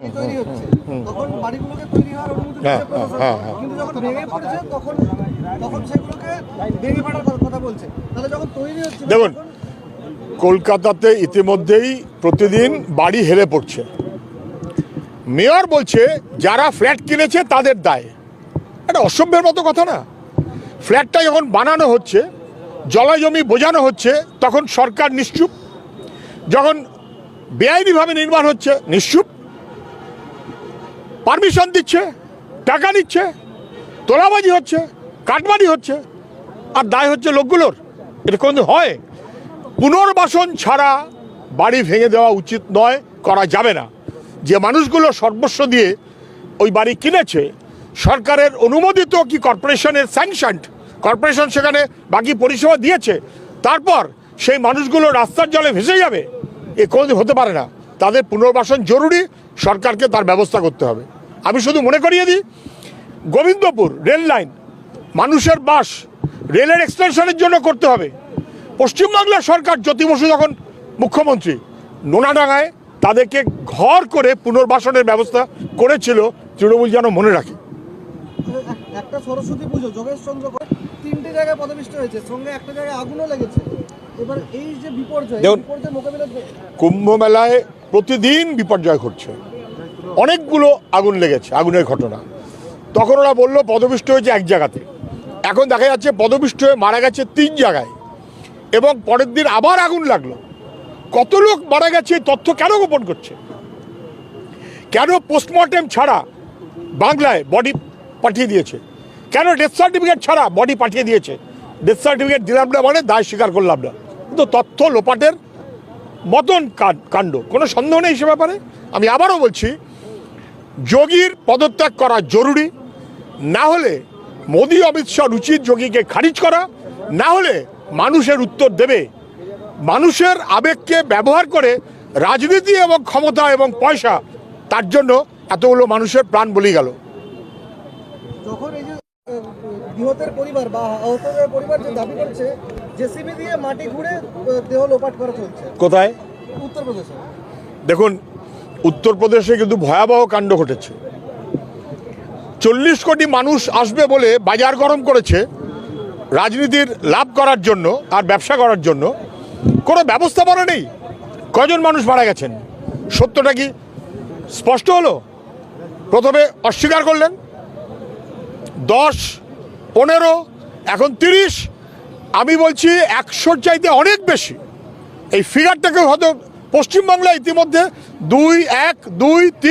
তৈরি হচ্ছে তখন বাড়িগুলোকে তৈরি হওয়ার অনুমতি দিচ্ছে প্রশাসন, কিন্তু যখন ভেঙে পড়ছে তখন সেগুলোকে ভেঙে পড়ার কথা বলছে। তাহলে যখন তৈরি হচ্ছে, দেখুন কলকাতাতে ইতিমধ্যেই প্রতিদিন বাড়ি হেলে পড়ছে। মেয়র বলছে যারা ফ্ল্যাট কিনেছে তাদের দায়। এটা অসভ্যের মতো কথা না। ফ্ল্যাটটা যখন বানানো হচ্ছে, জলা জমি বোঝানো হচ্ছে, তখন সরকার নিশ্চুপ। যখন বেআইনিভাবে নির্মাণ হচ্ছে নিশ্চুপ, পারমিশন দিচ্ছে, টাকা নিচ্ছে, তোলাবাজি হচ্ছে, কাটমানি হচ্ছে, আর দায় হচ্ছে লোকগুলোর। এটা কোন হয়? পুনর্বাসন ছাড়া বাড়ি ভেঙে দেওয়া উচিত নয়, করা যাবে না। যে মানুষগুলো সর্বস্ব দিয়ে ওই বাড়ি কিনেছে, সরকারের অনুমোদিত কি কর্পোরেশনের স্যাংশনড, কর্পোরেশন সেখানে বাকি পরিষেবা দিয়েছে, তারপর সেই মানুষগুলো রাস্তার জলে ভেসে যাবে, এ কোনোদিন হতে পারে না। তাদের পুনর্বাসন জরুরি, সরকারকে তার ব্যবস্থা করতে হবে। আমি শুধু মনে করিয়ে দিই, গোবিন্দপুর রেল লাইন মানুষের বাস, রেলের এক্সটেনশনের জন্য করতে হবে। পশ্চিমবাংলার সরকার জ্যোতি বসু যখন মুখ্যমন্ত্রী, নোনাডাঙ্গায় তাদেরকে ঘর করে পুনর্বাসনের ব্যবস্থা করেছিল, তৃণমূল যেন মনে রাখে। একটা সরস্বতী পুজো যোগেশ চন্দ্র 3টে জায়গায় পদপিষ্ট হয়েছে, সঙ্গে একটা জায়গায় আগুনও লেগেছে। এবার এই যে বিপর্যয় মোকাবিলা, কুম্ভ মেলায় প্রতিদিন বিপর্যয় ঘটছে, অনেকগুলো আগুন লেগেছে, আগুনের ঘটনা। তখন ওরা বললো পদপিষ্ট হয়েছে এক জায়গাতে, এখন দেখা যাচ্ছে পদপিষ্ট হয়ে মারা গেছে 3 জায়গায়, এবং পরের দিন আবার আগুন লাগলো। কত লোক মারা গেছে তথ্য কেন গোপন করছে? কেন পোস্টমর্টেম ছাড়া বাংলায় বডি পাঠিয়ে দিয়েছে? কেন ডেথ সার্টিফিকেট ছাড়া বডি পাঠিয়ে দিয়েছে? ডেথ সার্টিফিকেট দিলাম না মানে দায় স্বীকার করলাম না, কিন্তু তথ্য লোপাটের মতন কাণ্ড, কোনো সন্দেহ নেই সে ব্যাপারে। আমি আবারও বলছি, যোগীর পদত্যাগ করা জরুরি, না হলে মোদী অমিত শাহ উচিত যোগীকে খারিজ করা, না হলে মানুষের উত্তর দেবে। মানুষের আবেগকে ব্যবহার করে রাজনীতি এবং ক্ষমতা এবং পয়সা, তার জন্য এতগুলো মানুষের প্রাণ বলি গেল। যখন এই যে নিহতের পরিবার বা আহতদের পরিবার যে দাবি করছে জেসিবি দিয়ে মাটি ঘুরে দেহ লোপাট করা চলছে, কোথায়? উত্তরপ্রদেশে। দেখুন, উত্তরপ্রদেশে কিন্তু ভয়াবহ কাণ্ড ঘটেছে। 40 কোটি মানুষ আসবে বলে বাজার গরম করেছে রাজনীতির লাভ করার জন্য আর ব্যবসা করার জন্য। কোনো ব্যবস্থাপনা নেই। কজন মানুষ মারা গেছেন? সত্যটা কি স্পষ্ট হলো? প্রথমে অস্বীকার করলেন, 10, 15, এখন 30। আমি বলছি 100-র চাইতে অনেক বেশি। এই ফিগারটাকে হয়তো পশ্চিমবাংলায় ইতিমধ্যে 2, 1, 2, 3